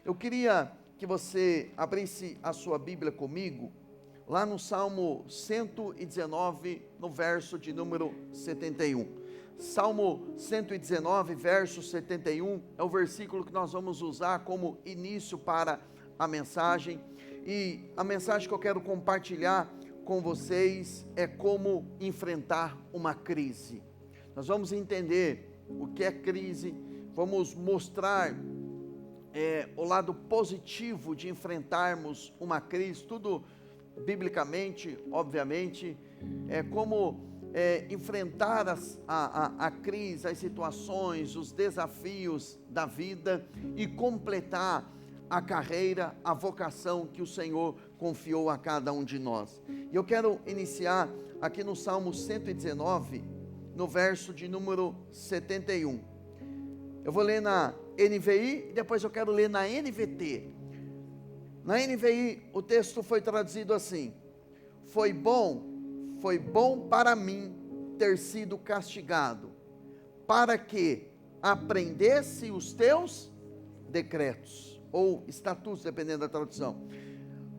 Eu queria que você abrisse a sua Bíblia comigo, lá no Salmo 119, no verso de número 71. Salmo 119, verso 71, é o versículo que nós vamos usar como início para a mensagem. E a mensagem que eu quero compartilhar com vocês é como enfrentar uma crise. Nós vamos entender o que é crise, vamos mostrar o lado positivo de enfrentarmos uma crise, tudo biblicamente, obviamente, como enfrentar a crise, as situações, os desafios da vida e completar a carreira, a vocação que o Senhor confiou a cada um de nós. E eu quero iniciar aqui no Salmo 119, no verso de número 71. Eu vou ler na NVI e depois eu quero ler na NVT. Na NVI o texto foi traduzido assim: foi bom para mim ter sido castigado, para que aprendesse os teus decretos, ou estatutos, dependendo da tradução.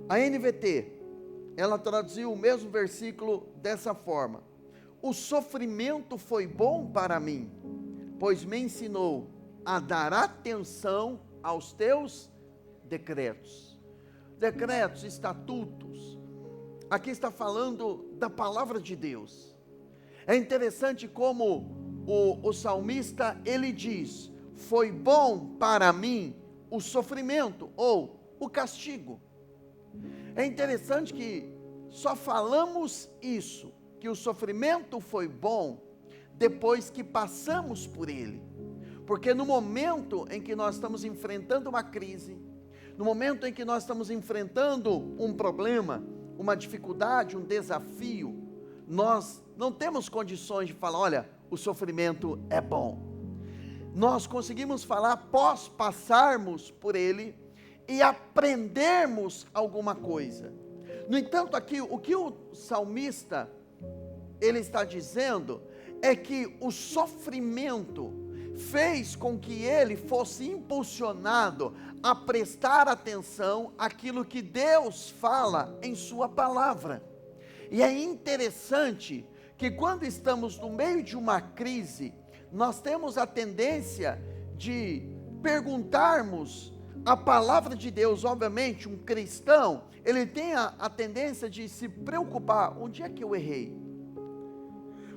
A NVT, ela traduziu o mesmo versículo dessa forma: o sofrimento foi bom para mim, pois me ensinou a dar atenção aos teus decretos. Decretos, estatutos, aqui está falando da palavra de Deus. É interessante como o salmista, ele diz, foi bom para mim o sofrimento ou o castigo. É interessante que só falamos isso, que o sofrimento foi bom, depois que passamos por ele. Porque no momento em que nós estamos enfrentando uma crise, no momento em que nós estamos enfrentando um problema, uma dificuldade, um desafio, nós não temos condições de falar, olha, o sofrimento é bom. Nós conseguimos falar após passarmos por ele e aprendermos alguma coisa. No entanto, aqui, o que o salmista, ele está dizendo, é que o sofrimento fez com que ele fosse impulsionado a prestar atenção àquilo que Deus fala em sua palavra. E é interessante que quando estamos no meio de uma crise, nós temos a tendência de perguntarmos a palavra de Deus. Obviamente, um cristão, ele tem a tendência de se preocupar, onde é que eu errei?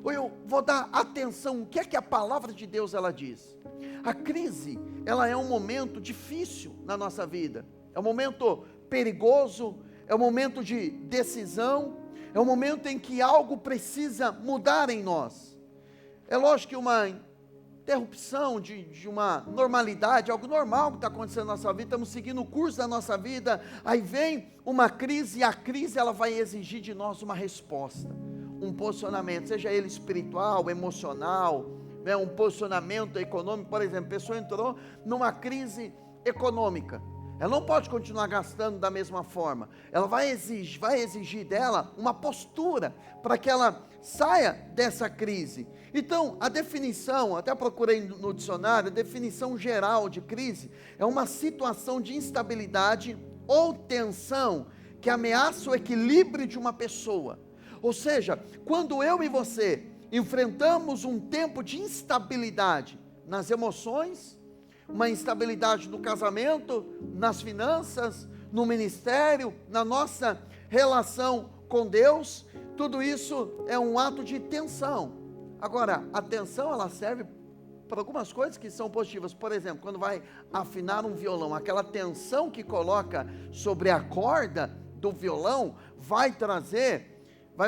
Ou eu vou dar atenção, o que é que a palavra de Deus ela diz? A crise, ela é um momento difícil na nossa vida, é um momento perigoso, é um momento de decisão, é um momento em que algo precisa mudar em nós. É lógico que uma interrupção de uma normalidade, algo normal que está acontecendo na nossa vida, estamos seguindo o curso da nossa vida, aí vem uma crise, e a crise ela vai exigir de nós uma resposta, um posicionamento, seja ele espiritual, emocional, um posicionamento econômico. Por exemplo, a pessoa entrou numa crise econômica, ela não pode continuar gastando da mesma forma, ela vai exigir dela uma postura, para que ela saia dessa crise. Então, a definição, até procurei no dicionário, a definição geral de crise, é uma situação de instabilidade ou tensão, que ameaça o equilíbrio de uma pessoa. Ou seja, quando eu e você enfrentamos um tempo de instabilidade nas emoções, uma instabilidade no casamento, nas finanças, no ministério, na nossa relação com Deus, tudo isso é um ato de tensão. Agora, a tensão ela serve para algumas coisas que são positivas. Por exemplo, quando vai afinar um violão, aquela tensão que coloca sobre a corda do violão vai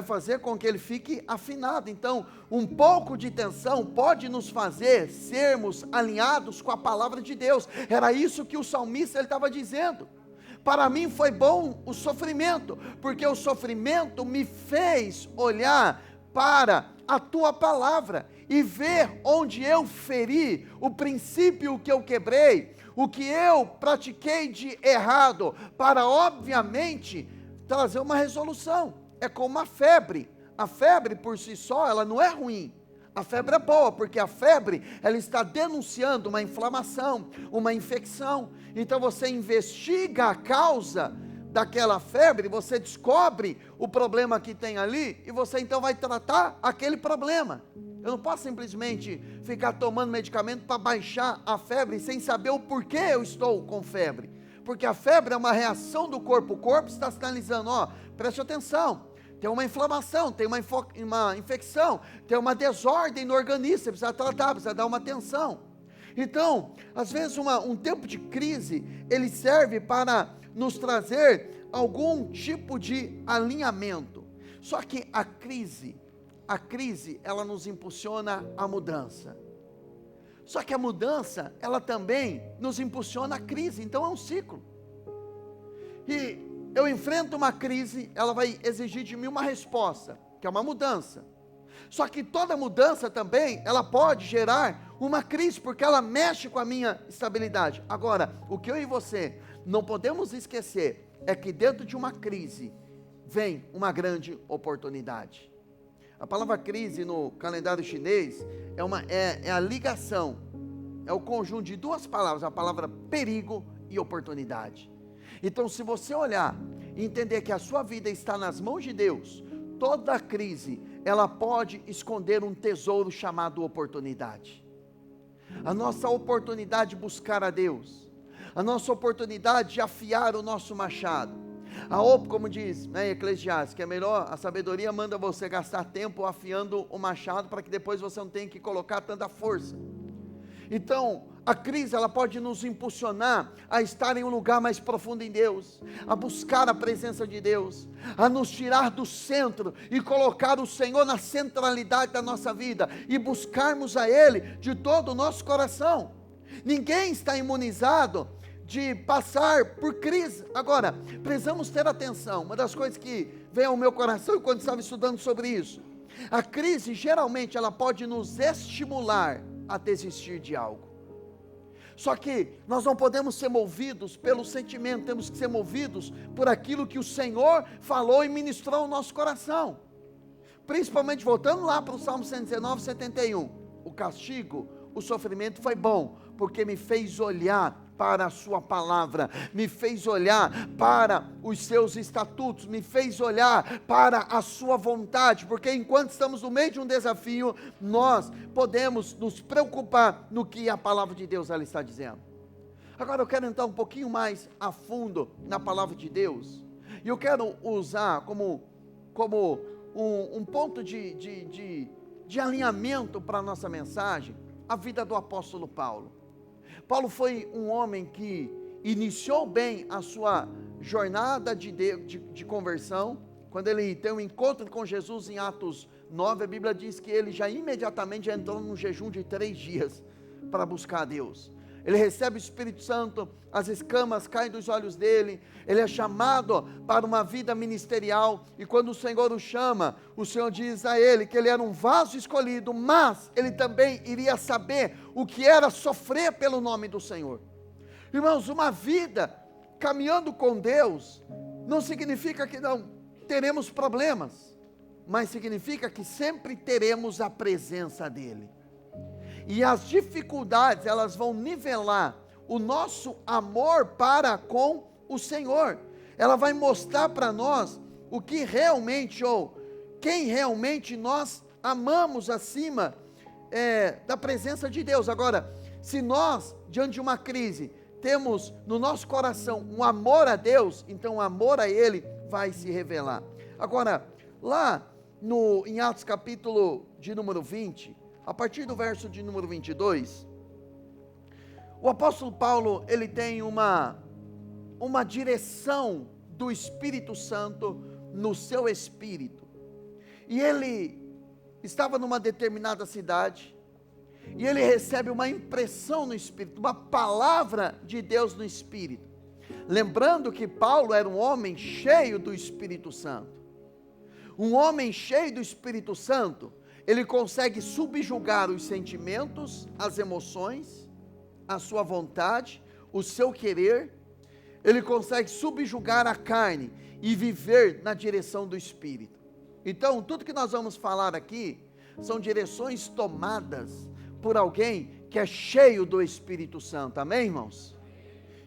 fazer com que ele fique afinado. Então, um pouco de tensão pode nos fazer sermos alinhados com a palavra de Deus. Era isso que o salmista ele estava dizendo. Para mim foi bom o sofrimento, porque o sofrimento me fez olhar para a tua palavra e ver onde eu feri, o princípio que eu quebrei, o que eu pratiquei de errado, para obviamente trazer uma resolução. É como a febre por si só, ela não é ruim. A febre é boa, porque a febre, ela está denunciando uma inflamação, uma infecção. Então você investiga a causa daquela febre, você descobre o problema que tem ali, e você então vai tratar aquele problema. Eu não posso simplesmente ficar tomando medicamento para baixar a febre, sem saber o porquê eu estou com febre. Porque a febre é uma reação do corpo. O corpo está sinalizando, preste atenção, tem uma inflamação, tem uma infecção, tem uma desordem no organismo, você precisa tratar, precisa dar uma atenção. Então, às vezes um tempo de crise, ele serve para nos trazer algum tipo de alinhamento. Só que a crise, ela nos impulsiona à mudança. Só que a mudança, ela também nos impulsiona à crise, então é um ciclo. E eu enfrento uma crise, ela vai exigir de mim uma resposta, que é uma mudança. Só que toda mudança também, ela pode gerar uma crise, porque ela mexe com a minha estabilidade. Agora, o que eu e você não podemos esquecer, é que dentro de uma crise, vem uma grande oportunidade. A palavra crise no calendário chinês, é a ligação, é o conjunto de duas palavras, a palavra perigo e oportunidade. Então, se você olhar e entender que a sua vida está nas mãos de Deus, toda crise, ela pode esconder um tesouro chamado oportunidade. A nossa oportunidade de buscar a Deus, a nossa oportunidade de afiar o nosso machado. Como diz em Eclesiastes, que é melhor, a sabedoria manda você gastar tempo afiando o machado, para que depois você não tenha que colocar tanta força. Então, a crise, ela pode nos impulsionar a estar em um lugar mais profundo em Deus, a buscar a presença de Deus, a nos tirar do centro e colocar o Senhor na centralidade da nossa vida, e buscarmos a Ele de todo o nosso coração. Ninguém está imunizado de passar por crise. Agora, precisamos ter atenção. Uma das coisas que veio ao meu coração quando estava estudando sobre isso, a crise geralmente ela pode nos estimular a desistir de algo. Só que nós não podemos ser movidos pelo sentimento, temos que ser movidos por aquilo que o Senhor falou e ministrou no nosso coração. Principalmente voltando lá para o Salmo 119, 71. O castigo, o sofrimento foi bom, porque me fez olhar para a sua palavra, me fez olhar para os seus estatutos, me fez olhar para a sua vontade, porque enquanto estamos no meio de um desafio, nós podemos nos preocupar no que a palavra de Deus ela está dizendo. Agora eu quero entrar um pouquinho mais a fundo na palavra de Deus, e eu quero usar como um ponto de alinhamento para a nossa mensagem, a vida do apóstolo Paulo. Paulo foi um homem que iniciou bem a sua jornada de conversão. Quando ele tem um encontro com Jesus em Atos 9, a Bíblia diz que ele já imediatamente entrou num jejum de 3 dias para buscar a Deus. Ele recebe o Espírito Santo, as escamas caem dos olhos dele, ele é chamado para uma vida ministerial, e quando o Senhor o chama, o Senhor diz a ele que ele era um vaso escolhido, mas ele também iria saber o que era sofrer pelo nome do Senhor. Irmãos, uma vida caminhando com Deus, não significa que não teremos problemas, mas significa que sempre teremos a presença dEle. E as dificuldades, elas vão nivelar o nosso amor para com o Senhor. Ela vai mostrar para nós o que realmente, ou quem realmente nós amamos acima da presença de Deus. Agora, se nós, diante de uma crise, temos no nosso coração um amor a Deus, então o amor a Ele vai se revelar. Agora, lá em Atos capítulo de número 20, a partir do verso de número 22, o apóstolo Paulo, ele tem uma direção do Espírito Santo no seu espírito, e ele estava numa determinada cidade, e ele recebe uma impressão no espírito, uma palavra de Deus no espírito, lembrando que Paulo era um homem cheio do Espírito Santo. Um homem cheio do Espírito Santo, ele consegue subjugar os sentimentos, as emoções, a sua vontade, o seu querer. Ele consegue subjugar a carne e viver na direção do Espírito. Então, tudo que nós vamos falar aqui são direções tomadas por alguém que é cheio do Espírito Santo, amém, irmãos?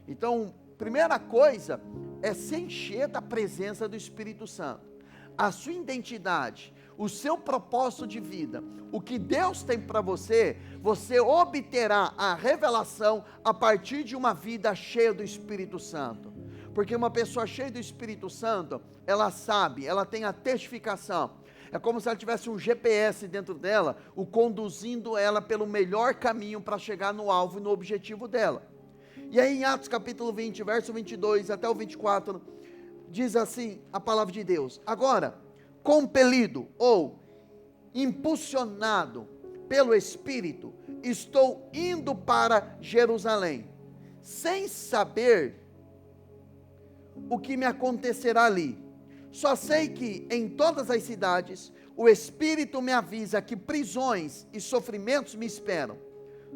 Então, primeira coisa é se encher da presença do Espírito Santo. A sua identidade, o seu propósito de vida, o que Deus tem para você, você obterá a revelação a partir de uma vida cheia do Espírito Santo. Porque uma pessoa cheia do Espírito Santo, ela sabe, ela tem a testificação. É como se ela tivesse um GPS dentro dela, o conduzindo ela pelo melhor caminho para chegar no alvo e no objetivo dela. E aí em Atos capítulo 20, verso 22 até o 24, diz assim a palavra de Deus: agora, compelido ou impulsionado pelo Espírito, estou indo para Jerusalém, sem saber o que me acontecerá ali. Só sei que em todas as cidades o Espírito me avisa que prisões e sofrimentos me esperam.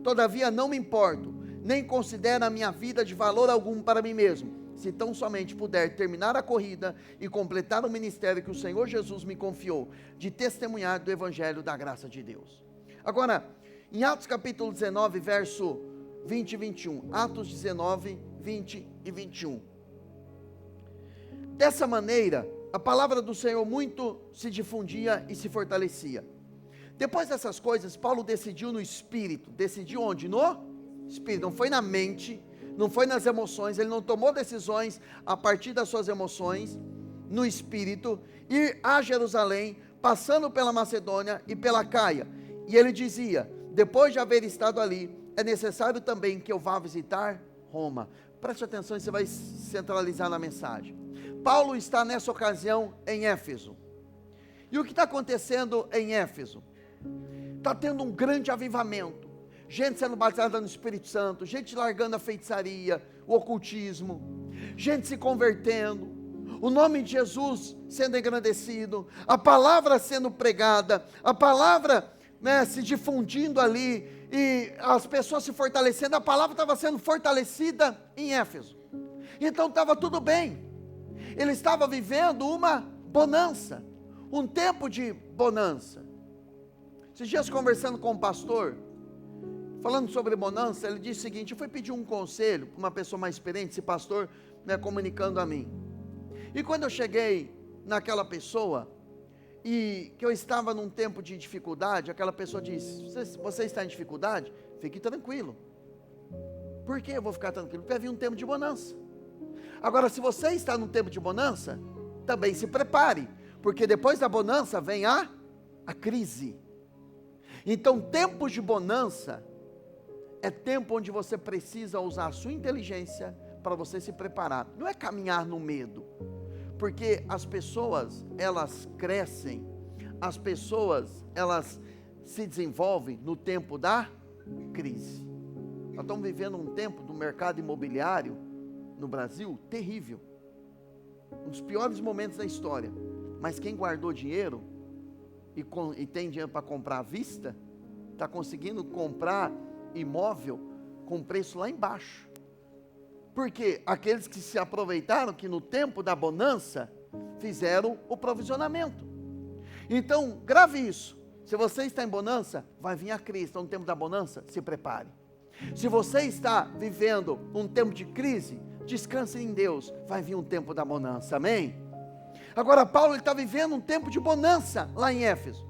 Todavia não me importo, nem considero a minha vida de valor algum para mim mesmo, se tão somente puder terminar a corrida e completar o ministério que o Senhor Jesus me confiou, de testemunhar do Evangelho da graça de Deus. Agora, em Atos capítulo 19, verso 20 e 21, Atos 19, 20 e 21. Dessa maneira, a palavra do Senhor muito se difundia e se fortalecia. Depois dessas coisas, Paulo decidiu no Espírito. Decidiu onde? No Espírito. Não foi na mente, não foi nas emoções. Ele não tomou decisões a partir das suas emoções. No Espírito, ir a Jerusalém, passando pela Macedônia e pela Caia. E ele dizia: depois de haver estado ali, é necessário também que eu vá visitar Roma. Preste atenção, você vai centralizar na mensagem. Paulo está nessa ocasião em Éfeso. E o que está acontecendo em Éfeso? Está tendo um grande avivamento. Gente sendo batizada no Espírito Santo, gente largando a feitiçaria, o ocultismo, gente se convertendo, o nome de Jesus sendo engrandecido, a palavra sendo pregada, a palavra se difundindo ali, e as pessoas se fortalecendo. A palavra estava sendo fortalecida em Éfeso. Então estava tudo bem. Ele estava vivendo uma bonança, um tempo de bonança. Esses dias conversando com um pastor, falando sobre bonança, ele disse o seguinte: eu fui pedir um conselho para uma pessoa mais experiente, esse pastor comunicando a mim. E quando eu cheguei naquela pessoa, e que eu estava num tempo de dificuldade, aquela pessoa disse: você está em dificuldade? Fique tranquilo. Por que eu vou ficar tranquilo? Porque havia um tempo de bonança. Agora, se você está num tempo de bonança, também se prepare, porque depois da bonança vem a crise. Então, tempos de bonança é tempo onde você precisa usar a sua inteligência para você se preparar. Não é caminhar no medo, porque as pessoas, elas crescem, as pessoas, elas se desenvolvem no tempo da crise. Nós estamos vivendo um tempo do mercado imobiliário no Brasil terrível, um dos piores momentos da história. Mas quem guardou dinheiro e tem dinheiro para comprar à vista, está conseguindo comprar imóvel com preço lá embaixo. Porque aqueles que se aproveitaram, que no tempo da bonança fizeram o provisionamento. Então, grave isso. Se você está em bonança, vai vir a crise. Então, no tempo da bonança, se prepare. Se você está vivendo um tempo de crise, descanse em Deus, vai vir um tempo da bonança, amém? Agora Paulo está vivendo um tempo de bonança lá em Éfeso,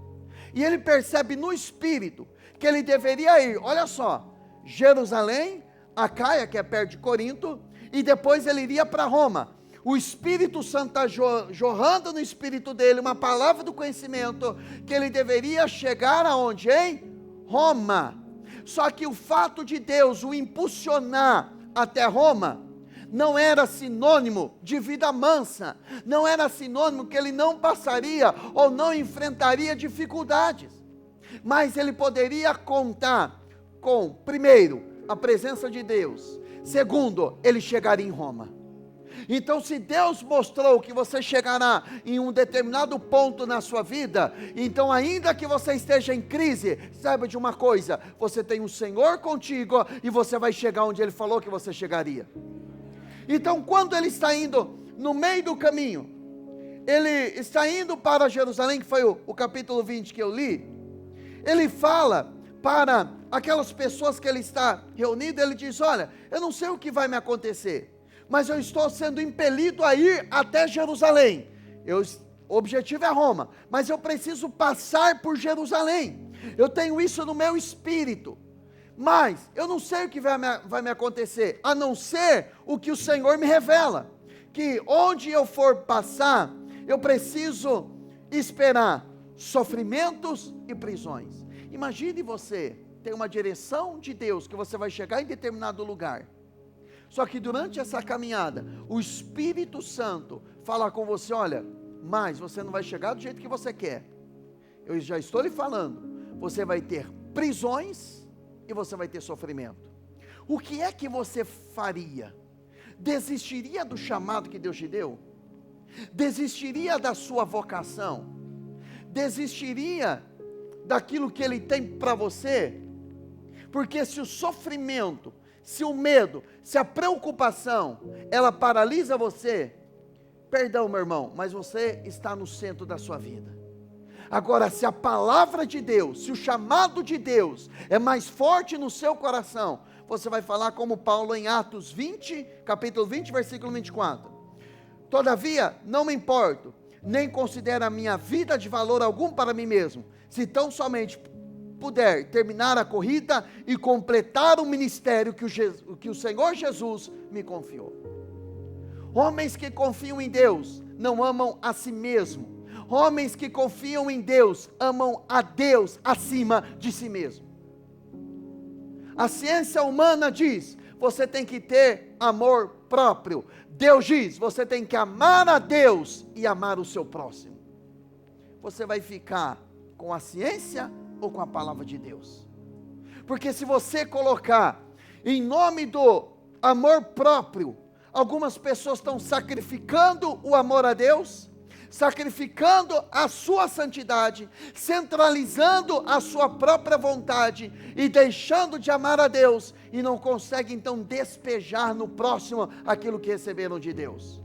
e ele percebe no Espírito que ele deveria ir, olha só, Jerusalém, a Caia, que é perto de Corinto, e depois ele iria para Roma. O Espírito Santo está jorrando no espírito dele uma palavra do conhecimento, que ele deveria chegar aonde? Em Roma. Só que o fato de Deus o impulsionar até Roma não era sinônimo de vida mansa, não era sinônimo que ele não passaria ou não enfrentaria dificuldades, mas ele poderia contar com, primeiro, a presença de Deus, segundo, ele chegaria em Roma. Então, se Deus mostrou que você chegará em um determinado ponto na sua vida, então ainda que você esteja em crise, saiba de uma coisa: você tem o Senhor contigo e você vai chegar onde Ele falou que você chegaria. Então, quando ele está indo no meio do caminho, ele está indo para Jerusalém, que foi o capítulo 20 que eu li, ele fala para aquelas pessoas que ele está reunido, ele diz: olha, eu não sei o que vai me acontecer, mas eu estou sendo impelido a ir até Jerusalém. O objetivo é Roma, mas eu preciso passar por Jerusalém. Eu tenho isso no meu espírito, mas eu não sei o que vai me acontecer, a não ser o que o Senhor me revela, que onde eu for passar, eu preciso esperar sofrimentos e prisões. Imagine você ter uma direção de Deus, que você vai chegar em determinado lugar, só que durante essa caminhada, o Espírito Santo fala com você: olha, mas você não vai chegar do jeito que você quer, eu já estou lhe falando, você vai ter prisões e você vai ter sofrimento. O que é que você faria? Desistiria do chamado que Deus te deu? Desistiria da sua vocação? Desistiria daquilo que Ele tem para você? Porque se o sofrimento, se o medo, se a preocupação, ela paralisa você, perdão, meu irmão, mas você está no centro da sua vida. Agora, se a palavra de Deus, se o chamado de Deus é mais forte no seu coração, você vai falar como Paulo em Atos 20, capítulo 20, versículo 24. Todavia, não me importo, nem considero a minha vida de valor algum para mim mesmo, se tão somente puder terminar a corrida e completar o ministério que o Senhor Jesus me confiou. Homens que confiam em Deus não amam a si mesmo. Homens que confiam em Deus amam a Deus acima de si mesmo. A ciência humana diz: você tem que ter amor próprio. Deus diz: você tem que amar a Deus e amar o seu próximo. Você vai ficar com a ciência ou com a palavra de Deus? Porque se você colocar em nome do amor próprio, algumas pessoas estão sacrificando o amor a Deus, sacrificando a sua santidade, centralizando a sua própria vontade e deixando de amar a Deus, e não conseguem então despejar no próximo aquilo que receberam de Deus.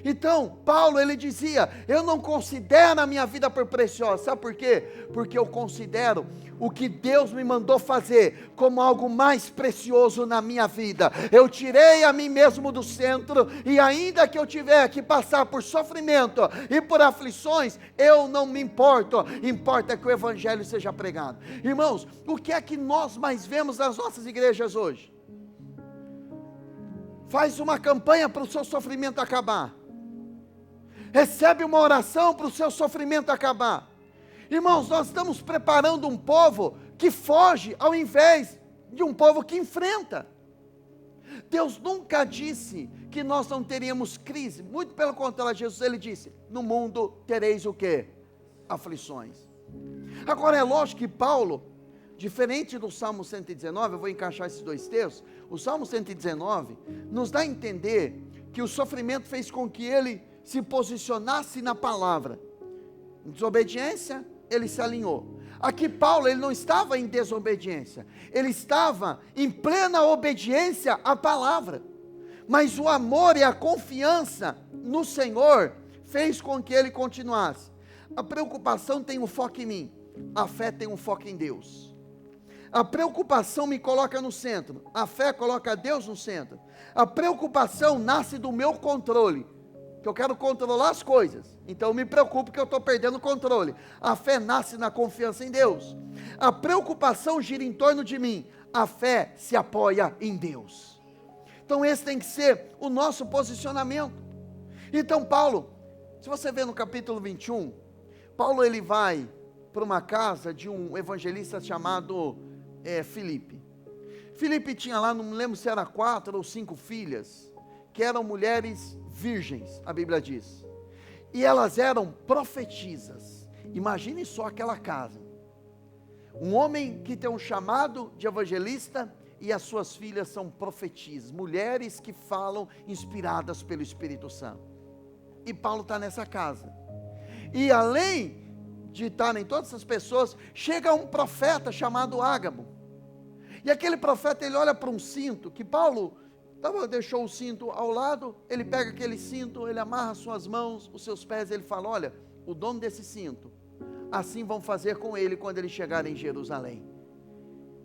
Então, Paulo, ele dizia: eu não considero a minha vida por preciosa. Sabe por quê? Porque eu considero o que Deus me mandou fazer como algo mais precioso na minha vida. Eu tirei a mim mesmo do centro, e ainda que eu tiver que passar por sofrimento e por aflições, eu não me importo. Importa que o evangelho seja pregado. Irmãos, o que é que nós mais vemos nas nossas igrejas hoje? Faz uma campanha para o seu sofrimento acabar. Recebe uma oração para o seu sofrimento acabar. Irmãos, nós estamos preparando um povo que foge, ao invés de um povo que enfrenta. Deus nunca disse que nós não teríamos crise, muito pelo contrário, Jesus, ele disse: no mundo tereis o quê? Aflições. Agora é lógico que Paulo, diferente do Salmo 119, eu vou encaixar esses dois textos, o Salmo 119 nos dá a entender que o sofrimento fez com que ele se posicionasse na palavra. Em desobediência, ele se alinhou. Aqui Paulo, ele não estava em desobediência, ele estava em plena obediência à palavra, mas o amor e a confiança no Senhor fez com que ele continuasse. A preocupação tem um foco em mim, a fé tem um foco em Deus. A preocupação me coloca no centro, a fé coloca Deus no centro. A preocupação nasce do meu controle, que eu quero controlar as coisas, então eu me preocupo que eu estou perdendo o controle. A fé nasce na confiança em Deus. A preocupação gira em torno de mim, a fé se apoia em Deus. Então esse tem que ser o nosso posicionamento. Então Paulo, se você vê no capítulo 21, Paulo ele vai para uma casa de um evangelista chamado Filipe. Filipe tinha lá, não me lembro se era 4 ou 5 filhas, que eram mulheres virgens, a Bíblia diz, e elas eram profetisas. Imagine só aquela casa, um homem que tem um chamado de evangelista, e as suas filhas são profetisas, mulheres que falam inspiradas pelo Espírito Santo, e Paulo está nessa casa, e além de estarem todas essas pessoas, chega um profeta chamado Ágabo, e aquele profeta, ele olha para um cinto, que Paulo deixou o cinto ao lado, ele pega aquele cinto, ele amarra suas mãos, os seus pés, ele fala: olha, o dono desse cinto assim vão fazer com ele quando ele chegar em Jerusalém.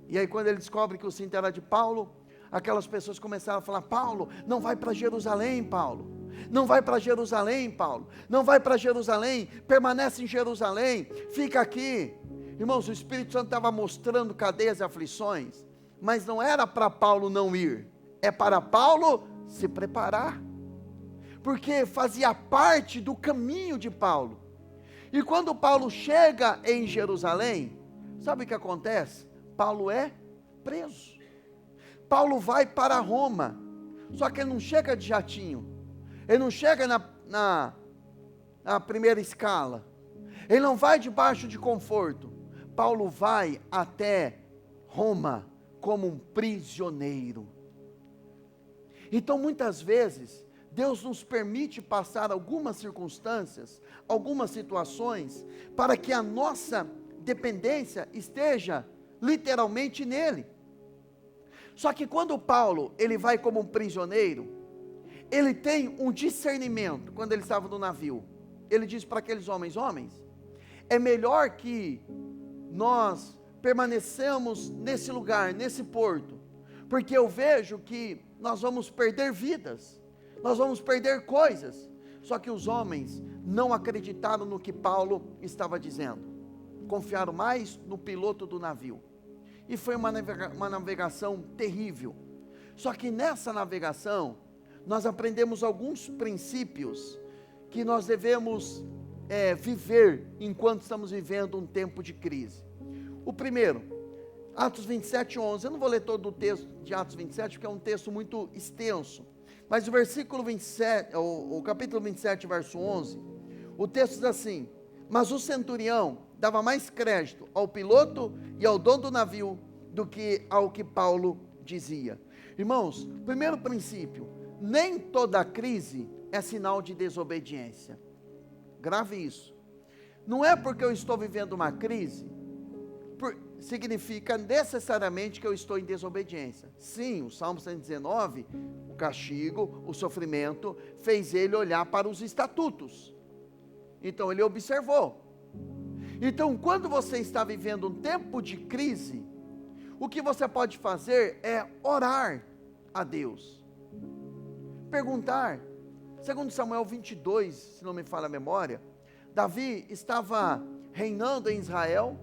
E aí quando ele descobre que o cinto era de Paulo, aquelas pessoas começaram a falar: Paulo, não vai para Jerusalém, Paulo. Não vai para Jerusalém, Paulo. Não vai para Jerusalém, permanece em Jerusalém, fica aqui. Irmãos, o Espírito Santo estava mostrando cadeias e aflições, mas não era para Paulo não ir, é para Paulo se preparar, porque fazia parte do caminho de Paulo. E quando Paulo chega em Jerusalém, sabe o que acontece? Paulo é preso. Paulo vai para Roma, só que ele não chega de jatinho, ele não chega na primeira escala, ele não vai debaixo de conforto. Paulo vai até Roma como um prisioneiro. Então muitas vezes Deus nos permite passar algumas circunstâncias, algumas situações, para que a nossa dependência esteja literalmente nele. Só que quando Paulo, ele vai como um prisioneiro, ele tem um discernimento. Quando ele estava no navio, ele diz para aqueles homens: é melhor que nós permaneçamos nesse lugar, nesse porto, porque eu vejo que nós vamos perder vidas, nós vamos perder coisas. Só que os homens não acreditaram no que Paulo estava dizendo, confiaram mais no piloto do navio, e foi uma navegação terrível. Só que nessa navegação, nós aprendemos alguns princípios, que nós devemos viver, enquanto estamos vivendo um tempo de crise. O primeiro, Atos 27, 11, eu não vou ler todo o texto de Atos 27, porque é um texto muito extenso, mas o versículo 27, o capítulo 27, verso 11, o texto diz assim: mas o centurião dava mais crédito ao piloto e ao dono do navio, do que ao que Paulo dizia. Irmãos, primeiro princípio, nem toda crise é sinal de desobediência, grave isso. Não é porque eu estou vivendo uma crise, significa necessariamente que eu estou em desobediência. Sim, o Salmo 119, o castigo, o sofrimento, fez ele olhar para os estatutos, então ele observou. Então quando você está vivendo um tempo de crise, o que você pode fazer é orar a Deus, perguntar. Segundo Samuel 22, se não me falha a memória, Davi estava reinando em Israel,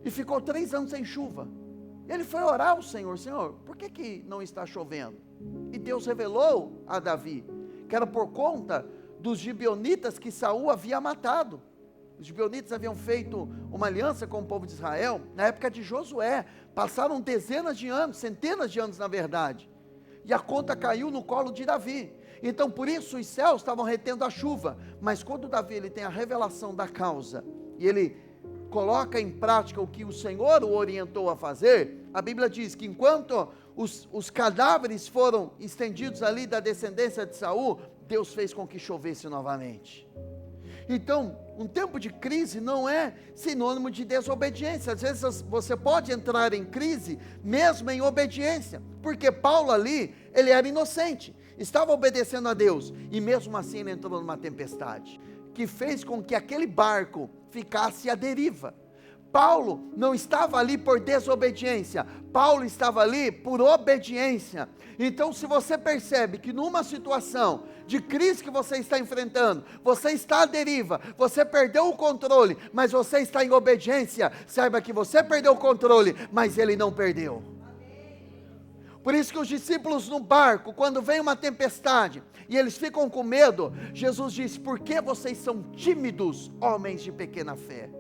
e ficou 3 anos sem chuva. Ele foi orar ao Senhor: Senhor, por que não está chovendo? E Deus revelou a Davi, que era por conta dos gibeonitas que Saul havia matado. Os gibeonitas haviam feito uma aliança com o povo de Israel, na época de Josué, passaram dezenas de anos, centenas de anos na verdade, e a conta caiu no colo de Davi. Então por isso os céus estavam retendo a chuva, mas quando Davi ele tem a revelação da causa, e ele coloca em prática o que o Senhor o orientou a fazer, a Bíblia diz que enquanto os cadáveres foram estendidos ali da descendência de Saul, Deus fez com que chovesse novamente. Então, um tempo de crise não é sinônimo de desobediência. Às vezes você pode entrar em crise mesmo em obediência, porque Paulo ali, ele era inocente, estava obedecendo a Deus, e mesmo assim ele entrou numa tempestade, que fez com que aquele barco ficasse à deriva. Paulo não estava ali por desobediência, Paulo estava ali por obediência. Então se você percebe que numa situação de crise que você está enfrentando, você está à deriva, você perdeu o controle, mas você está em obediência, saiba que você perdeu o controle, mas ele não perdeu. Por isso que os discípulos no barco, quando vem uma tempestade, e eles ficam com medo, Jesus diz: por que vocês são tímidos, homens de pequena fé?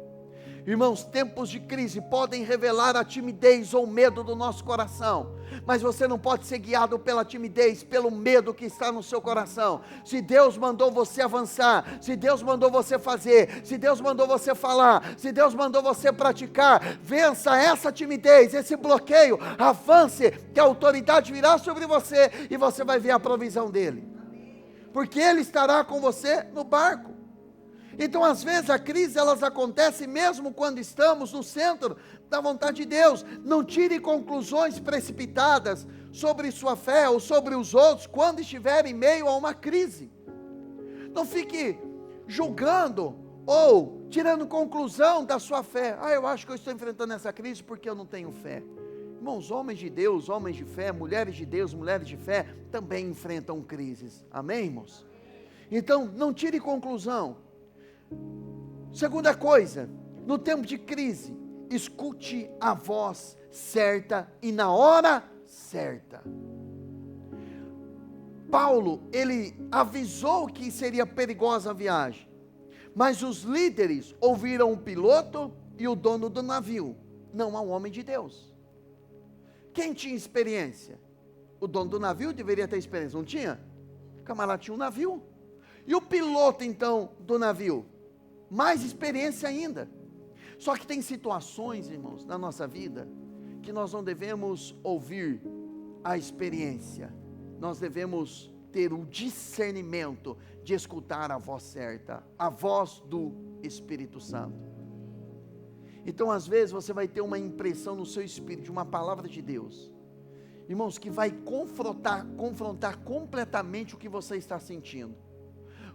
Irmãos, tempos de crise podem revelar a timidez ou o medo do nosso coração, mas você não pode ser guiado pela timidez, pelo medo que está no seu coração. Se Deus mandou você avançar, se Deus mandou você fazer, se Deus mandou você falar, se Deus mandou você praticar, vença essa timidez, esse bloqueio, avance, que a autoridade virá sobre você, e você vai ver a provisão dele, porque ele estará com você no barco. Então às vezes a crise elas acontecem mesmo quando estamos no centro da vontade de Deus. Não tire conclusões precipitadas sobre sua fé ou sobre os outros quando estiver em meio a uma crise. Não fique julgando ou tirando conclusão da sua fé. Eu acho que eu estou enfrentando essa crise porque eu não tenho fé. Irmãos, homens de Deus, homens de fé, mulheres de Deus, mulheres de fé, também enfrentam crises. Amém, irmãos? Então, não tire conclusão. Segunda coisa, no tempo de crise, escute a voz certa e na hora certa. Paulo, ele avisou que seria perigosa a viagem, mas os líderes ouviram o piloto e o dono do navio, não ao homem de Deus. Quem tinha experiência? O dono do navio deveria ter experiência, não tinha? O camarada tinha um navio. E o piloto então do navio? Mais experiência ainda. Só que tem situações, irmãos, na nossa vida, que nós não devemos ouvir a experiência. Nós devemos ter o discernimento de escutar a voz certa, a voz do Espírito Santo. Então, às vezes, você vai ter uma impressão no seu espírito, de uma palavra de Deus, irmãos, que vai confrontar completamente o que você está sentindo,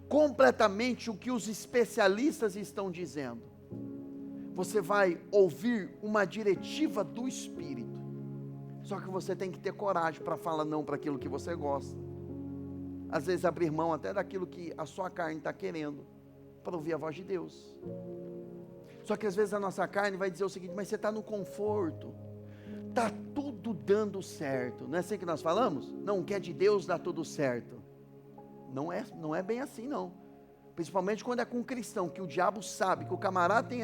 completamente o que os especialistas estão dizendo. Você vai ouvir uma diretiva do Espírito, só que você tem que ter coragem para falar não para aquilo que você gosta, às vezes abrir mão até daquilo que a sua carne está querendo, para ouvir a voz de Deus. Só que às vezes a nossa carne vai dizer o seguinte: mas você está no conforto, está tudo dando certo, não é assim que nós falamos? Não, o que é de Deus dá tudo certo. Não é bem assim não, principalmente quando é com um cristão, que o diabo sabe, que o camarada tem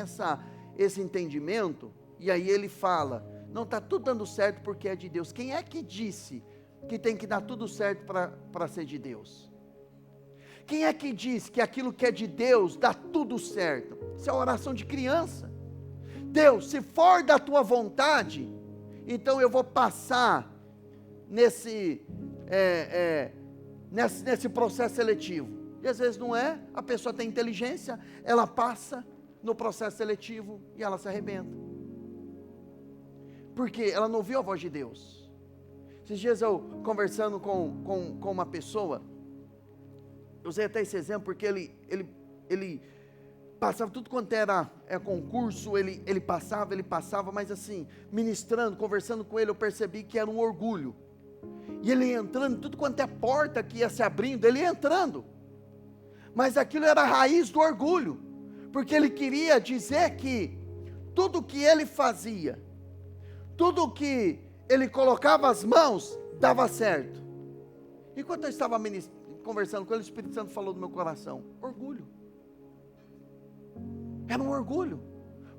esse entendimento, e aí ele fala, não, está tudo dando certo porque é de Deus. Quem é que disse que tem que dar tudo certo para ser de Deus? Quem é que diz que aquilo que é de Deus dá tudo certo? Isso é uma oração de criança. Deus, se for da tua vontade, então eu vou passar nesse processo seletivo. E às vezes não é, a pessoa tem inteligência, ela passa no processo seletivo e ela se arrebenta. Porque ela não ouviu a voz de Deus. Esses dias eu conversando com uma pessoa, eu usei até esse exemplo porque ele passava tudo quanto era concurso, ele passava, mas assim, ministrando, conversando com ele, eu percebi que era um orgulho. E ele ia entrando, tudo quanto é porta que ia se abrindo, ele ia entrando. Mas aquilo era a raiz do orgulho, porque ele queria dizer que tudo que ele fazia, tudo que ele colocava as mãos, dava certo. Enquanto eu estava conversando com ele, o Espírito Santo falou do meu coração: orgulho. Era um orgulho,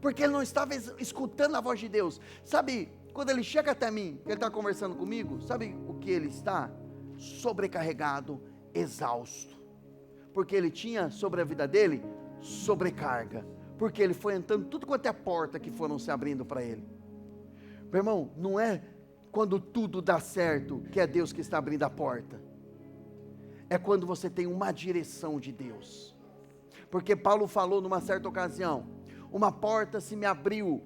porque ele não estava escutando a voz de Deus. Sabe, quando ele chega até mim, ele está conversando comigo, sabe o que ele está? Sobrecarregado, exausto, porque ele tinha sobre a vida dele sobrecarga, porque ele foi entrando tudo quanto é porta que foram se abrindo para ele. Meu irmão, não é quando tudo dá certo que é Deus que está abrindo a porta, é quando você tem uma direção de Deus. Porque Paulo falou numa certa ocasião: uma porta se me abriu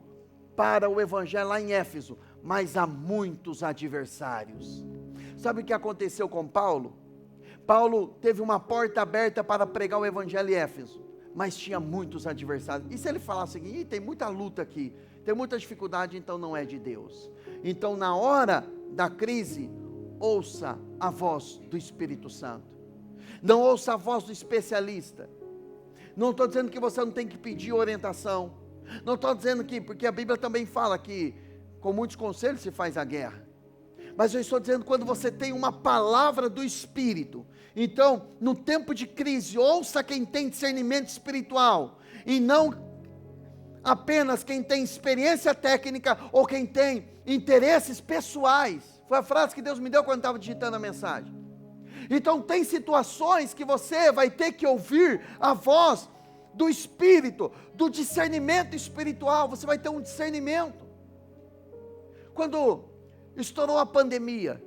para o evangelho lá em Éfeso, mas há muitos adversários. Sabe o que aconteceu com Paulo? Paulo teve uma porta aberta para pregar o evangelho em Éfeso, mas tinha muitos adversários. E se ele falasse assim: tem muita luta aqui, tem muita dificuldade, então não é de Deus. Então, na hora da crise, ouça a voz do Espírito Santo, não ouça a voz do especialista. Não estou dizendo que você não tem que pedir orientação, não estou dizendo que, porque a Bíblia também fala que com muitos conselhos se faz a guerra, mas eu estou dizendo quando você tem uma palavra do Espírito. Então, no tempo de crise, ouça quem tem discernimento espiritual, e não apenas quem tem experiência técnica, ou quem tem interesses pessoais. Foi a frase que Deus me deu quando estava digitando a mensagem. Então tem situações que você vai ter que ouvir a voz do Espírito, do discernimento espiritual. Você vai ter um discernimento. Quando estourou a pandemia,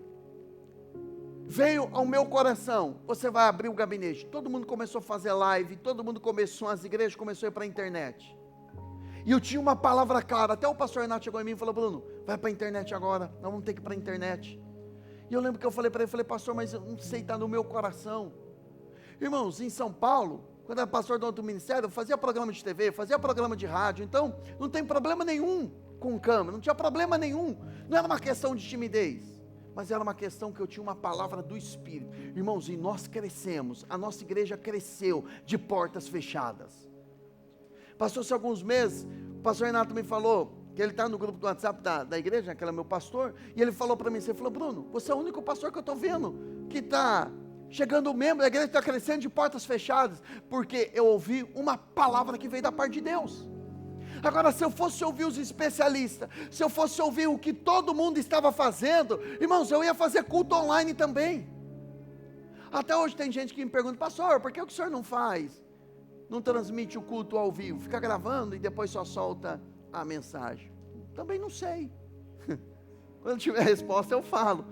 veio ao meu coração: você vai abrir o gabinete. Todo mundo começou a fazer live, as igrejas começaram a ir para a internet. E eu tinha uma palavra clara, até o pastor Renato chegou em mim e falou: Bruno, vai para a internet agora, nós vamos ter que ir para a internet. E eu lembro que eu falei para ele, pastor, mas eu não sei, está no meu coração. Irmãos, em São Paulo, quando era pastor do outro ministério, eu fazia programa de TV, fazia programa de rádio, então não tem problema nenhum com câmera, não tinha problema nenhum, não era uma questão de timidez, mas era uma questão que eu tinha uma palavra do Espírito. Irmãos, e nós crescemos, a nossa igreja cresceu de portas fechadas. Passou-se alguns meses, o pastor Renato me falou, que ele está no grupo do WhatsApp da igreja, que ele é meu pastor, e ele falou para mim, você falou, Bruno, você é o único pastor que eu estou vendo, que está chegando o membro, a igreja está crescendo de portas fechadas, porque eu ouvi uma palavra que veio da parte de Deus. Agora, se eu fosse ouvir os especialistas, se eu fosse ouvir o que todo mundo estava fazendo, irmãos, eu ia fazer culto online também. Até hoje tem gente que me pergunta, pastor, por que o senhor não faz? Não transmite o culto ao vivo, fica gravando e depois só solta a mensagem? Também não sei. Quando tiver a resposta eu falo.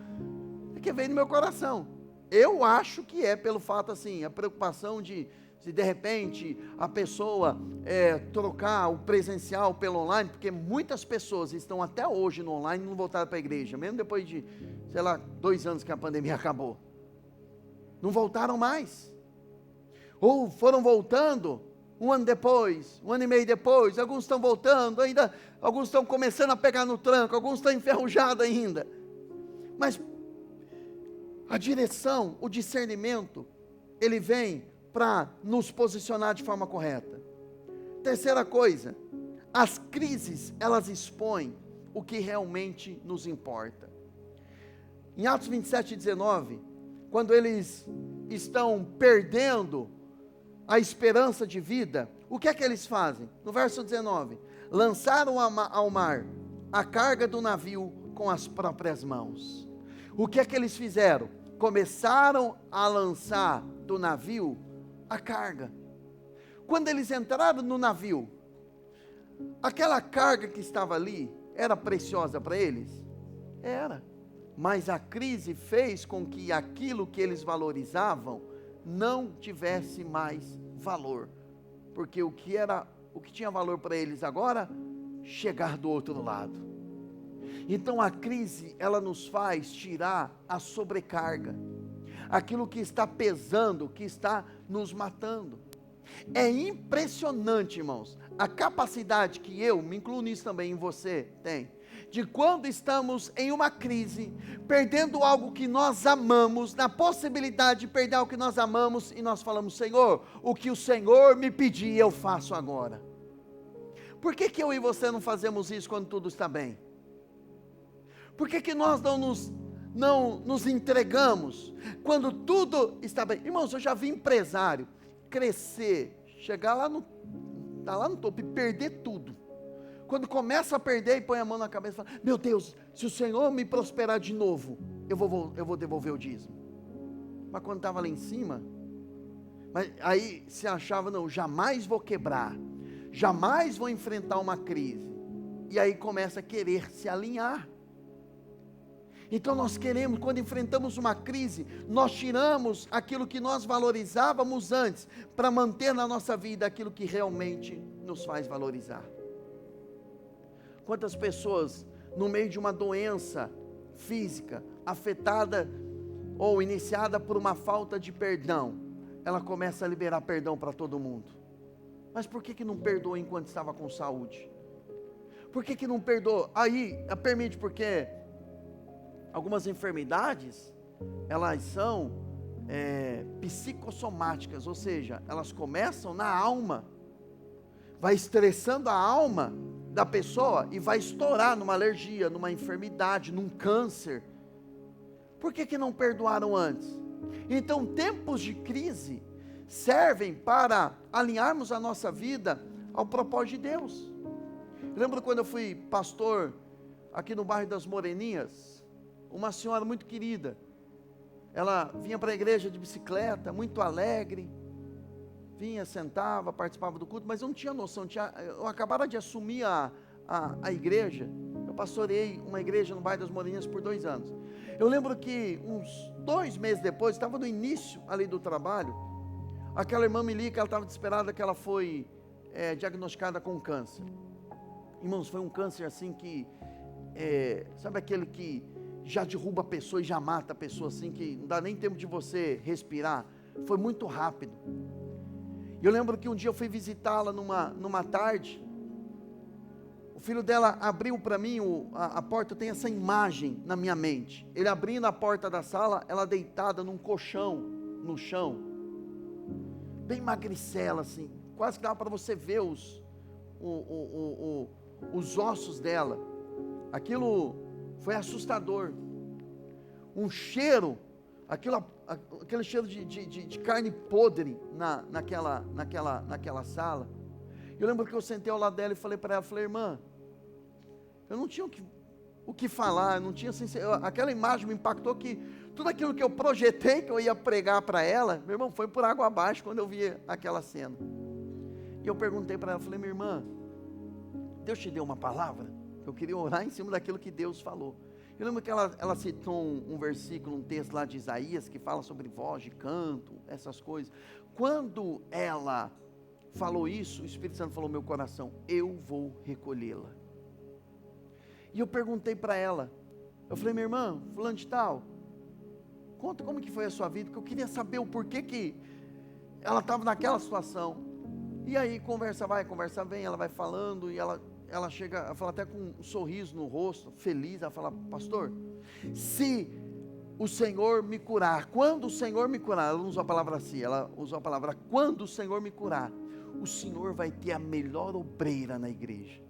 É que vem no meu coração. Eu acho que é pelo fato assim, a preocupação de se de repente a pessoa trocar o presencial pelo online, porque muitas pessoas estão até hoje no online e não voltaram para a igreja, mesmo depois de, 2 anos que a pandemia acabou. Não voltaram mais. Ou foram voltando 1 ano depois, 1 ano e meio depois, alguns estão voltando, ainda alguns estão começando a pegar no tranco, alguns estão enferrujados ainda. Mas a direção, o discernimento, ele vem para nos posicionar de forma correta. Terceira coisa, as crises, elas expõem o que realmente nos importa. Em Atos 27:19, quando eles estão perdendo a esperança de vida, o que é que eles fazem? No verso 19, lançaram ao mar a carga do navio com as próprias mãos. O que é que eles fizeram? Começaram a lançar do navio a carga. Quando eles entraram no navio, aquela carga que estava ali, era preciosa para eles? Era. Mas a crise fez com que aquilo que eles valorizavam não tivesse mais valor, porque o que tinha valor para eles agora, chegar do outro lado. Então a crise, ela nos faz tirar a sobrecarga, aquilo que está pesando, que está nos matando. É impressionante, irmãos, a capacidade que eu, me incluo nisso também, em você, tem, de quando estamos em uma crise, perdendo algo que nós amamos, na possibilidade de perder algo que nós amamos, e nós falamos, Senhor, o que o Senhor me pedir, eu faço agora. Por que eu e você não fazemos isso quando tudo está bem? Por que nós não nos entregamos quando tudo está bem? Irmãos, eu já vi empresário crescer, chegar lá no topo e perder tudo. Quando começa a perder e põe a mão na cabeça e fala, meu Deus, se o Senhor me prosperar de novo, eu vou devolver o dízimo. Mas quando estava lá em cima, aí se achava, não, jamais vou quebrar, jamais vou enfrentar uma crise. E aí começa a querer se alinhar. Então nós queremos, quando enfrentamos uma crise, nós tiramos aquilo que nós valorizávamos antes, para manter na nossa vida aquilo que realmente nos faz valorizar. Quantas pessoas, no meio de uma doença física, afetada ou iniciada por uma falta de perdão, ela começa a liberar perdão para todo mundo. Mas por que não perdoou enquanto estava com saúde? Por que não perdoou? Aí, permite, porque algumas enfermidades, elas são psicossomáticas, ou seja, elas começam na alma, vai estressando a alma da pessoa e vai estourar numa alergia, numa enfermidade, num câncer. Por que não perdoaram antes? Então, tempos de crise servem para alinharmos a nossa vida ao propósito de Deus. Lembro quando eu fui pastor aqui no bairro das Moreninhas, uma senhora muito querida, ela vinha para a igreja de bicicleta, muito alegre, vinha, sentava, participava do culto, mas eu não tinha noção, eu acabara de assumir a igreja, eu pastoreei uma igreja no bairro das Moreninhas por 2 anos. Eu lembro que uns 2 meses depois, estava no início ali do trabalho, aquela irmã me liga que ela estava desesperada, que ela foi diagnosticada com câncer. Irmãos, foi um câncer assim que, sabe aquele que já derruba a pessoa e já mata a pessoa assim, que não dá nem tempo de você respirar, foi muito rápido. E eu lembro que um dia eu fui visitá-la numa tarde. O filho dela abriu para mim a porta, eu tenho essa imagem na minha mente. Ele abrindo a porta da sala, ela deitada num colchão, no chão. Bem magricela assim, quase que dava para você ver os ossos dela. Aquilo foi assustador. Um cheiro, aquele cheiro de carne podre naquela sala. Eu lembro que eu sentei ao lado dela e falei para ela, irmã, eu não tinha o que falar, não tinha aquela imagem me impactou, que tudo aquilo que eu projetei que eu ia pregar para ela, meu irmão, foi por água abaixo quando eu vi aquela cena. E eu perguntei para ela, falei, minha irmã, Deus te deu uma palavra? Eu queria orar em cima daquilo que Deus falou. Eu lembro que ela citou um versículo, um texto lá de Isaías, que fala sobre voz de canto, essas coisas. Quando ela falou isso, o Espírito Santo falou no meu coração, eu vou recolhê-la. E eu perguntei para ela, eu falei, minha irmã, fulano de tal, conta como que foi a sua vida, porque eu queria saber o porquê que ela estava naquela situação. E aí, conversa vai, conversa vem, ela vai falando, e ela chega, ela fala até com um sorriso no rosto, feliz, ela fala, pastor, se o Senhor me curar, quando o Senhor me curar, ela não usou a palavra assim, ela usou a palavra, quando o Senhor me curar, o Senhor vai ter a melhor obreira na igreja.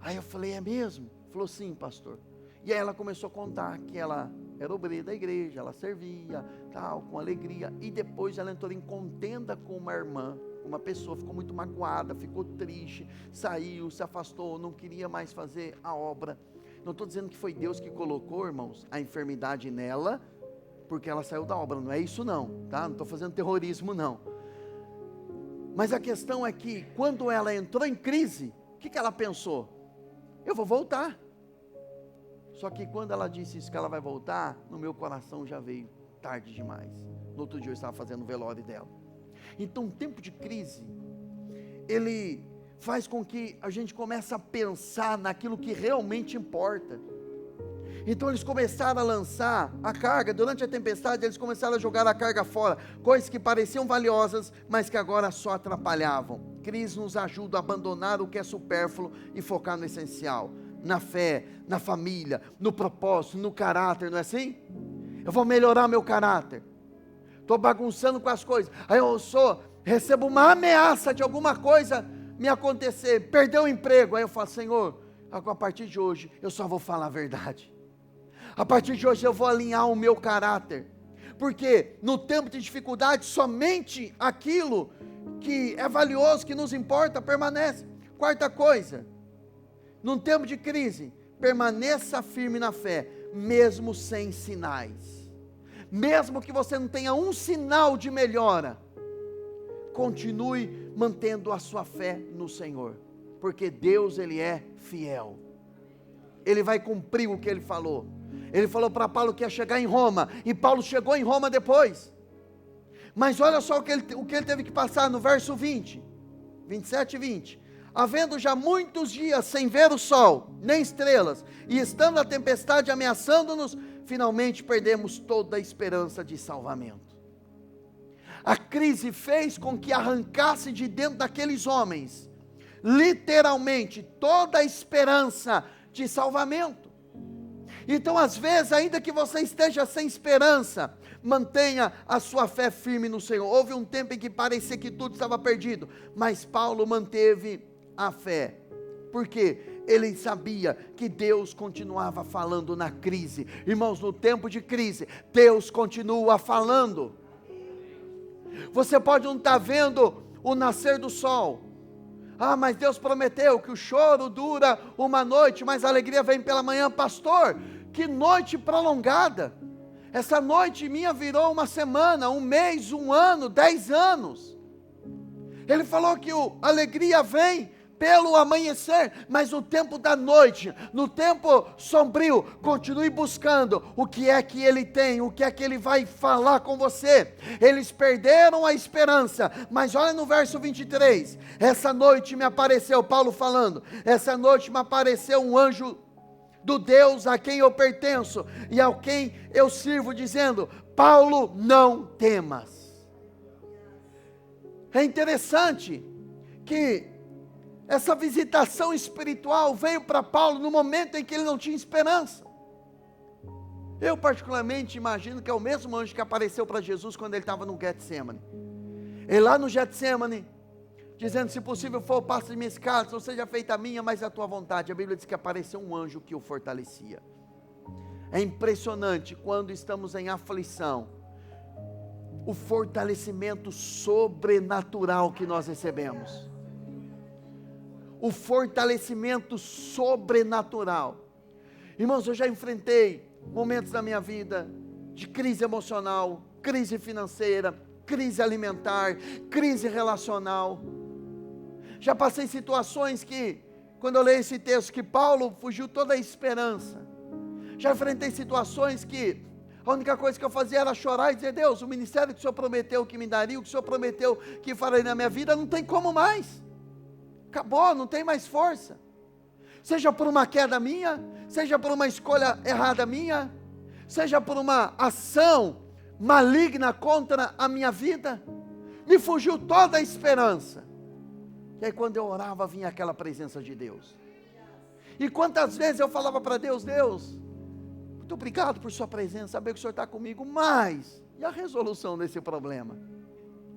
Aí eu falei, é mesmo? Falou, sim, pastor. E aí ela começou a contar que ela era obreira da igreja, ela servia, tal, com alegria, e depois ela entrou em contenda com uma irmã, uma pessoa, ficou muito magoada, ficou triste, saiu, se afastou, não queria mais fazer a obra. Não estou dizendo que foi Deus que colocou, irmãos, a enfermidade nela, porque ela saiu da obra, não é isso não, tá? Não estou fazendo terrorismo não. Mas a questão é que, quando ela entrou em crise, o que ela pensou? Eu vou voltar. Só que quando ela disse isso, que ela vai voltar, no meu coração já veio tarde demais. No outro dia eu estava fazendo o velório dela. Então, um tempo de crise, ele faz com que a gente comece a pensar naquilo que realmente importa. Então eles começaram a lançar a carga, durante a tempestade eles começaram a jogar a carga fora, coisas que pareciam valiosas, mas que agora só atrapalhavam. Crise nos ajuda a abandonar o que é supérfluo e focar no essencial, na fé, na família, no propósito, no caráter, não é assim? Eu vou melhorar meu caráter, estou bagunçando com as coisas, aí recebo uma ameaça de alguma coisa me acontecer, perder o emprego, aí eu falo, Senhor, a partir de hoje eu só vou falar a verdade. A partir de hoje eu vou alinhar o meu caráter, porque no tempo de dificuldade, somente aquilo que é valioso, que nos importa, permanece. Quarta coisa, num tempo de crise, permaneça firme na fé, mesmo sem sinais. Mesmo que você não tenha um sinal de melhora, continue mantendo a sua fé no Senhor, porque Deus, Ele é fiel. Ele vai cumprir o que Ele falou. Ele falou para Paulo que ia chegar em Roma, e Paulo chegou em Roma depois. Mas olha só o que ele teve que passar no verso 20, 27 e 20. Havendo já muitos dias sem ver o sol, nem estrelas, e estando a tempestade ameaçando-nos, finalmente perdemos toda a esperança de salvamento. A crise fez com que arrancasse de dentro daqueles homens, literalmente, toda a esperança de salvamento. Então, às vezes, ainda que você esteja sem esperança, mantenha a sua fé firme no Senhor. Houve um tempo em que parecia que tudo estava perdido, mas Paulo manteve a fé, porque ele sabia que Deus continuava falando na crise. Irmãos, no tempo de crise, Deus continua falando. Você pode não estar vendo o nascer do sol, mas Deus prometeu que o choro dura uma noite, mas a alegria vem pela manhã. Pastor, que noite prolongada, essa noite minha virou uma semana, um mês, um ano, 10 anos, ele falou que a alegria vem pelo amanhecer, mas no tempo da noite, no tempo sombrio, continue buscando o que é que Ele tem, o que é que Ele vai falar com você. Eles perderam a esperança, mas olha no verso 23, essa noite me apareceu, Paulo falando, essa noite me apareceu um anjo do Deus a quem eu pertenço, e a quem eu sirvo, dizendo, Paulo, não temas. É interessante que essa visitação espiritual veio para Paulo no momento em que ele não tinha esperança. Eu particularmente imagino que é o mesmo anjo que apareceu para Jesus quando ele estava no Getsemane. Ele lá no Getsemane, dizendo: se possível for, passe de minha escada, não seja feita a minha, mas a tua vontade. A Bíblia diz que apareceu um anjo que o fortalecia. É impressionante quando estamos em aflição, o fortalecimento sobrenatural que nós recebemos. O fortalecimento sobrenatural. Irmãos, eu já enfrentei momentos na minha vida de crise emocional, crise financeira, crise alimentar, crise relacional. Já passei situações que, quando eu leio esse texto, que Paulo fugiu toda a esperança. Já enfrentei situações que a única coisa que eu fazia era chorar e dizer: Deus, o ministério que o Senhor prometeu que me daria, o que o Senhor prometeu que faria na minha vida, não tem como mais. Acabou, não tem mais força. Seja por uma queda minha, seja por uma escolha errada minha, seja por uma ação maligna contra a minha vida, me fugiu toda a esperança. E aí quando eu orava, vinha aquela presença de Deus. E quantas vezes eu falava para Deus: Deus, muito obrigado por sua presença, saber que o Senhor está comigo, mas, e a resolução desse problema?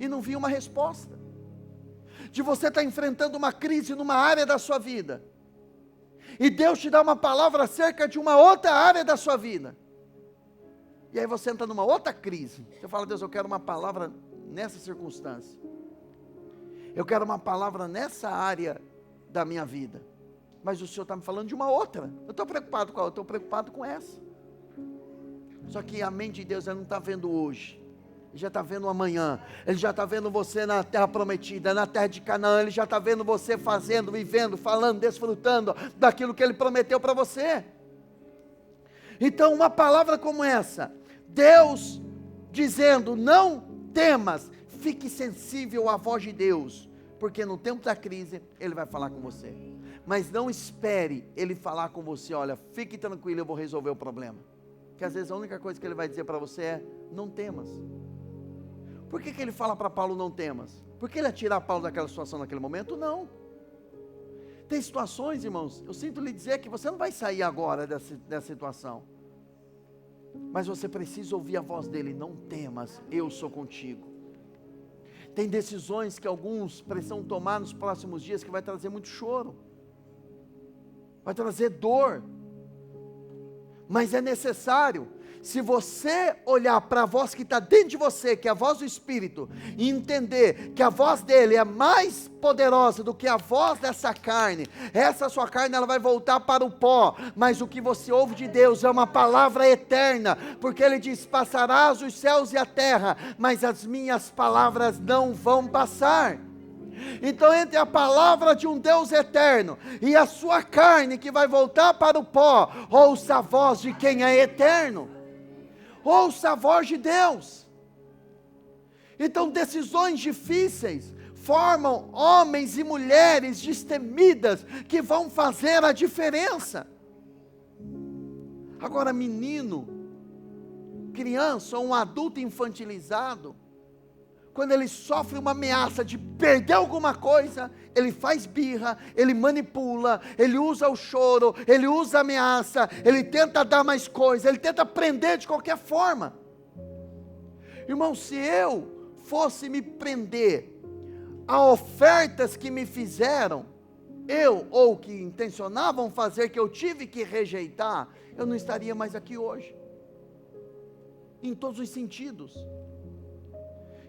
E não vinha uma resposta. De você estar enfrentando uma crise numa área da sua vida, e Deus te dá uma palavra acerca de uma outra área da sua vida, e aí você entra numa outra crise. Você fala: Deus, eu quero uma palavra nessa circunstância, eu quero uma palavra nessa área da minha vida, mas o Senhor está me falando de uma outra. Eu estou preocupado com a outra, eu estou preocupado com essa. Só que a mente de Deus, ela não está vendo hoje, Ele já está vendo amanhã. Ele já está vendo você na terra prometida, na terra de Canaã. Ele já está vendo você fazendo, vivendo, falando, desfrutando daquilo que Ele prometeu para você. Então uma palavra como essa, Deus dizendo: não temas, fique sensível à voz de Deus, porque no tempo da crise Ele vai falar com você. Mas não espere Ele falar com você: olha, fique tranquilo, eu vou resolver o problema. Que às vezes a única coisa que Ele vai dizer para você é: não temas. Por que Ele fala para Paulo: não temas? Porque Ele ia tirar Paulo daquela situação naquele momento? Não. Tem situações, irmãos, eu sinto lhe dizer que você não vai sair agora dessa situação, mas você precisa ouvir a voz dele: não temas, eu sou contigo. Tem decisões que alguns precisam tomar nos próximos dias que vai trazer muito choro, vai trazer dor, mas é necessário. Se você olhar para a voz que está dentro de você, que é a voz do Espírito, e entender que a voz dele é mais poderosa do que a voz dessa carne, essa sua carne ela vai voltar para o pó, mas o que você ouve de Deus é uma palavra eterna, porque Ele diz: passarás os céus e a terra, mas as minhas palavras não vão passar. Então, entre a palavra de um Deus eterno e a sua carne que vai voltar para o pó, ouça a voz de quem é eterno, ouça a voz de Deus. Então, decisões difíceis formam homens e mulheres destemidas que vão fazer a diferença. Agora, menino, criança, um adulto infantilizado, quando ele sofre uma ameaça de perder alguma coisa, ele faz birra, ele manipula, ele usa o choro, ele usa a ameaça, ele tenta dar mais coisa, ele tenta prender de qualquer forma. Irmão, se eu fosse me prender a ofertas que me fizeram, ou que intencionavam fazer, que eu tive que rejeitar, eu não estaria mais aqui hoje, em todos os sentidos.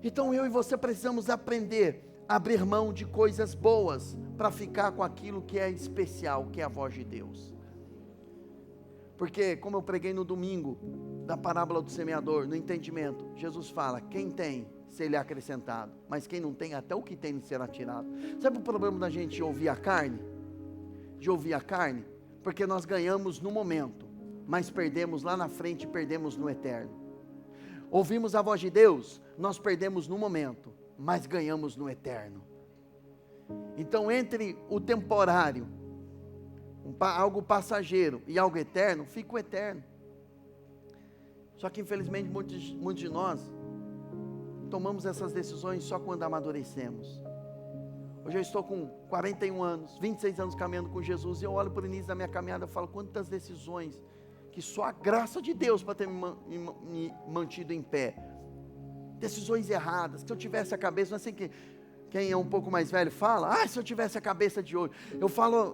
Então eu e você precisamos aprender a abrir mão de coisas boas, para ficar com aquilo que é especial, que é a voz de Deus. Porque, como eu preguei no domingo, da parábola do semeador, no entendimento, Jesus fala: quem tem, se lhe é acrescentado, mas quem não tem, até o que tem será tirado. Sabe o problema da gente ouvir a carne? De ouvir a carne? Porque nós ganhamos no momento, mas perdemos lá na frente, perdemos no eterno. Ouvimos a voz de Deus, nós perdemos no momento, mas ganhamos no eterno. Então, entre o temporário, algo passageiro, e algo eterno, fica o eterno. Só que infelizmente muitos de nós tomamos essas decisões só quando amadurecemos. Hoje eu estou com 41 anos, 26 anos caminhando com Jesus, e eu olho para o início da minha caminhada e falo, quantas decisões, que só a graça de Deus para ter me mantido em pé. Decisões erradas, se eu tivesse a cabeça, não é assim que quem é um pouco mais velho fala, se eu tivesse a cabeça de hoje.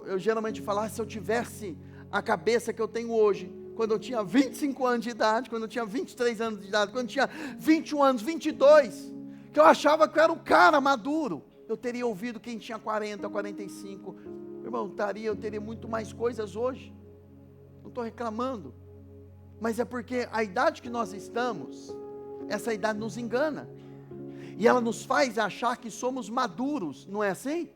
Eu geralmente falo, se eu tivesse a cabeça que eu tenho hoje, quando eu tinha 25 anos de idade, quando eu tinha 23 anos de idade, quando eu tinha 21 anos, 22, que eu achava que eu era um cara maduro, eu teria ouvido quem tinha 40, 45, irmão, eu teria muito mais coisas hoje. Não estou reclamando, mas é porque a idade que nós estamos, essa idade nos engana, e ela nos faz achar que somos maduros, não é assim?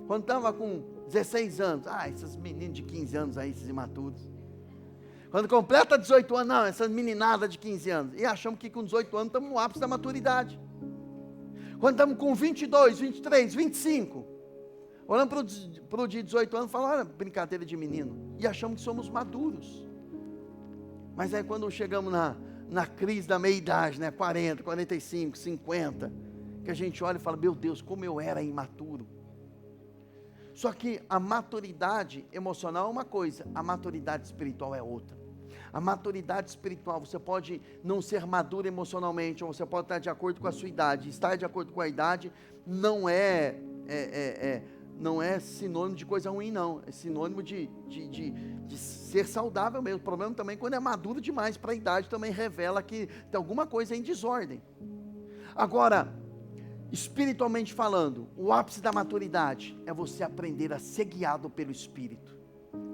Quando estava com 16 anos, esses meninos de 15 anos aí, esses imaturos. Quando completa 18 anos, não, essas meninadas de 15 anos, e achamos que com 18 anos estamos no ápice da maturidade. Quando estamos com 22, 23, 25, olhando para o de 18 anos, falamos, olha, brincadeira de menino, e achamos que somos maduros. Mas aí quando chegamos na crise da meia-idade, 40, 45, 50, que a gente olha e fala, meu Deus, como eu era imaturo. Só que a maturidade emocional é uma coisa, a maturidade espiritual é outra. A maturidade espiritual, você pode não ser maduro emocionalmente, ou você pode estar de acordo com a sua idade. Estar de acordo com a idade não é sinônimo de coisa ruim, não. É sinônimo de ser saudável mesmo. O problema também, quando é maduro demais para a idade, também revela que tem alguma coisa em desordem. Agora, espiritualmente falando, o ápice da maturidade é você aprender a ser guiado pelo Espírito.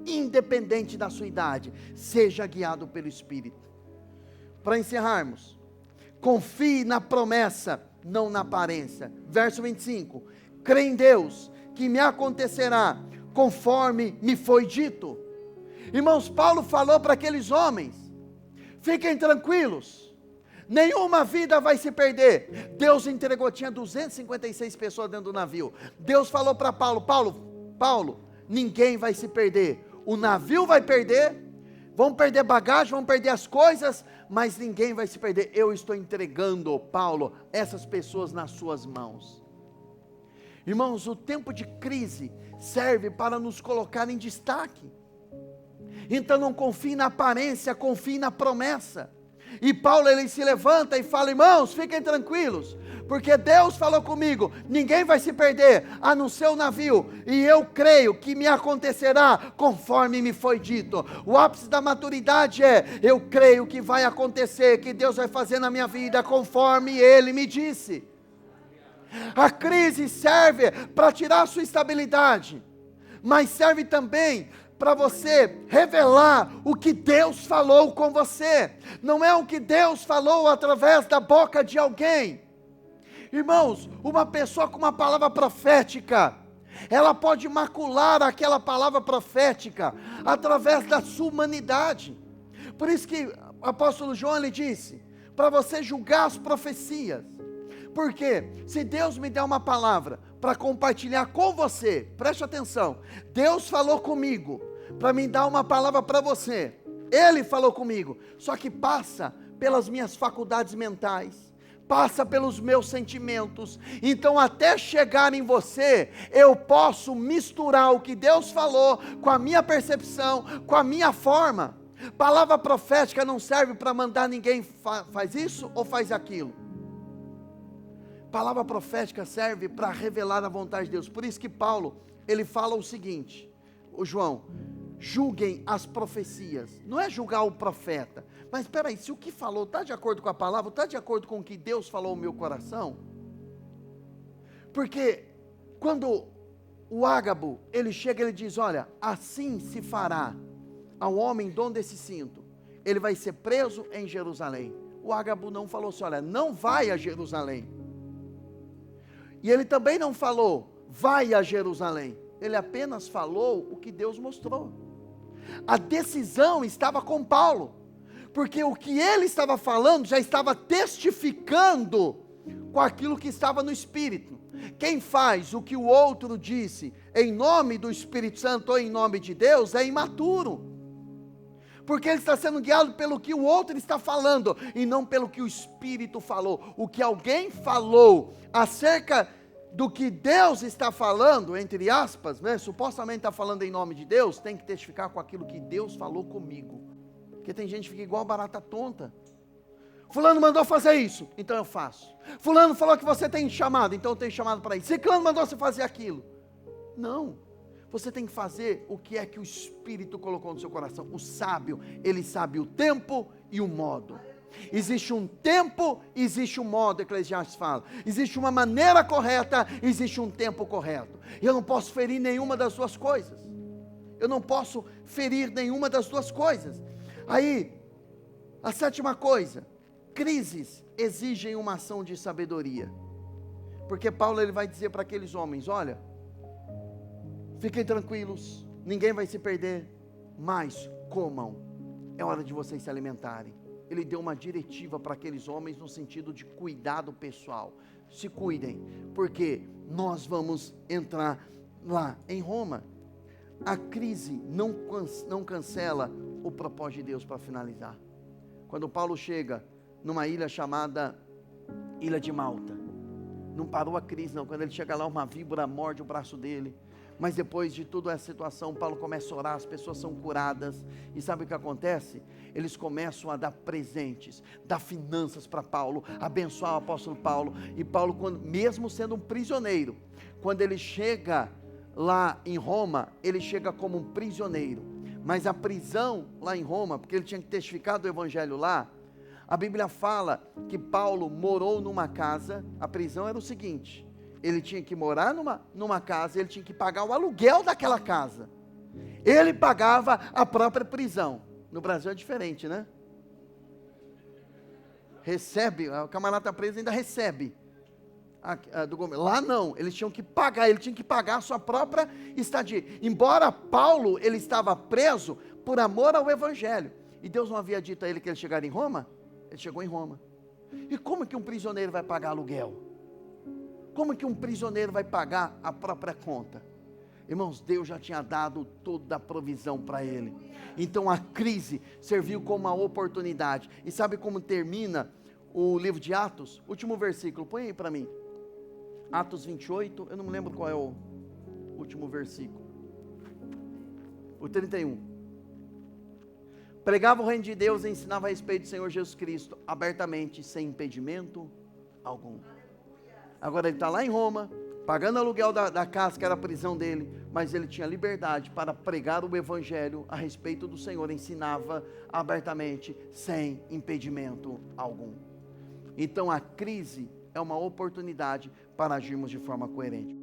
Independente da sua idade, seja guiado pelo Espírito. Para encerrarmos, confie na promessa, não na aparência. Verso 25, crê em Deus, que me acontecerá conforme me foi dito. Irmãos, Paulo falou para aqueles homens, fiquem tranquilos, nenhuma vida vai se perder. Deus entregou, tinha 256 pessoas dentro do navio. Deus falou para Paulo, ninguém vai se perder. O navio vai perder, vão perder bagagem, vão perder as coisas, mas ninguém vai se perder. Eu estou entregando, Paulo, essas pessoas nas suas mãos. Irmãos, o tempo de crise serve para nos colocar em destaque. Então não confie na aparência, confie na promessa. E Paulo, ele se levanta e fala, irmãos, fiquem tranquilos, porque Deus falou comigo, ninguém vai se perder, a não ser o navio, e eu creio que me acontecerá conforme me foi dito. O ápice da maturidade eu creio que vai acontecer, que Deus vai fazer na minha vida conforme Ele me disse. A crise serve para tirar a sua estabilidade, mas serve também para você revelar o que Deus falou com você. Não é o que Deus falou através da boca de alguém. Irmãos, uma pessoa com uma palavra profética, ela pode macular aquela palavra profética através da sua humanidade. Por isso que o apóstolo João, ele disse, para você julgar as profecias. Porque se Deus me der uma palavra para compartilhar com você, preste atenção, Deus falou comigo para me dar uma palavra para você, Ele falou comigo, só que passa pelas minhas faculdades mentais, passa pelos meus sentimentos, então até chegar em você, eu posso misturar o que Deus falou com a minha percepção, com a minha forma. Palavra profética não serve para mandar ninguém faz isso ou faz aquilo. Palavra profética serve para revelar a vontade de Deus. Por isso que Paulo, ele fala o seguinte, o João, julguem as profecias, não é julgar o profeta, mas espera aí, se o que falou está de acordo com a palavra, está de acordo com o que Deus falou no meu coração? Porque quando o Ágabo, ele chega, ele diz, olha, assim se fará ao homem dono desse cinto, ele vai ser preso em Jerusalém. O Ágabo não falou assim, olha, não vai a Jerusalém. E ele também não falou, vai a Jerusalém. Ele apenas falou o que Deus mostrou. A decisão estava com Paulo, porque o que ele estava falando já estava testificando com aquilo que estava no Espírito. Quem faz o que o outro disse em nome do Espírito Santo ou em nome de Deus é imaturo. porque ele está sendo guiado pelo que o outro está falando, e não pelo que o Espírito falou. O que alguém falou acerca do que Deus está falando, entre aspas, né? Supostamente está falando em nome de Deus, tem que testificar com aquilo que Deus falou comigo. Porque tem gente que fica igual barata tonta. Fulano mandou fazer isso, então eu faço. Fulano falou que você tem chamado, então eu tenho chamado para isso. Ciclano mandou você fazer aquilo. Não, você tem que fazer o que é que o Espírito colocou no seu coração. O sábio, ele sabe o tempo e o modo. Existe um tempo, existe um modo, Eclesiastes fala. Existe uma maneira correta, existe um tempo correto. Eu não posso ferir nenhuma das duas coisas. Eu não posso ferir nenhuma das duas coisas. Aí, a sétima coisa, crises exigem uma ação de sabedoria. Porque Paulo ele vai dizer para aqueles homens, olha, fiquem tranquilos, ninguém vai se perder, mas comam, é hora de vocês se alimentarem. Ele deu uma diretiva para aqueles homens no sentido de cuidado pessoal. Se cuidem, porque nós vamos entrar lá em Roma. A crise não cancela o propósito de Deus para finalizar. Quando Paulo chega numa ilha chamada Ilha de Malta, não parou a crise não. Quando ele chega lá, uma víbora morde o braço dele. Mas depois de toda essa situação, Paulo começa a orar, as pessoas são curadas. E sabe o que acontece? Eles começam a dar presentes, dar finanças para Paulo, abençoar o apóstolo Paulo. E Paulo, mesmo sendo um prisioneiro, quando ele chega lá em Roma, ele chega como um prisioneiro. Mas a prisão lá em Roma, porque ele tinha que testificar do evangelho lá, a Bíblia fala que Paulo morou numa casa. A prisão era o seguinte: ele tinha que morar numa casa, ele tinha que pagar o aluguel daquela casa. Ele pagava a própria prisão. No Brasil é diferente, né? Recebe, o camarada está preso e ainda recebe do governo. Lá não, eles tinham que pagar, ele tinha que pagar a sua própria estadia. Embora Paulo, ele estava preso por amor ao evangelho. E Deus não havia dito a ele que ele chegaria em Roma? Ele chegou em Roma. E como que um prisioneiro vai pagar aluguel? Como que um prisioneiro vai pagar a própria conta? Irmãos, Deus já tinha dado toda a provisão para ele. Então a crise serviu como uma oportunidade. E sabe como termina o livro de Atos? Último versículo, põe aí para mim. Atos 28, eu não me lembro qual é o último versículo. O 31. Pregava o reino de Deus e ensinava a respeito do Senhor Jesus Cristo, abertamente, sem impedimento algum. Agora ele está lá em Roma, pagando aluguel da casa, que era a prisão dele, mas ele tinha liberdade para pregar o evangelho a respeito do Senhor, ensinava abertamente, sem impedimento algum. Então a crise é uma oportunidade para agirmos de forma coerente.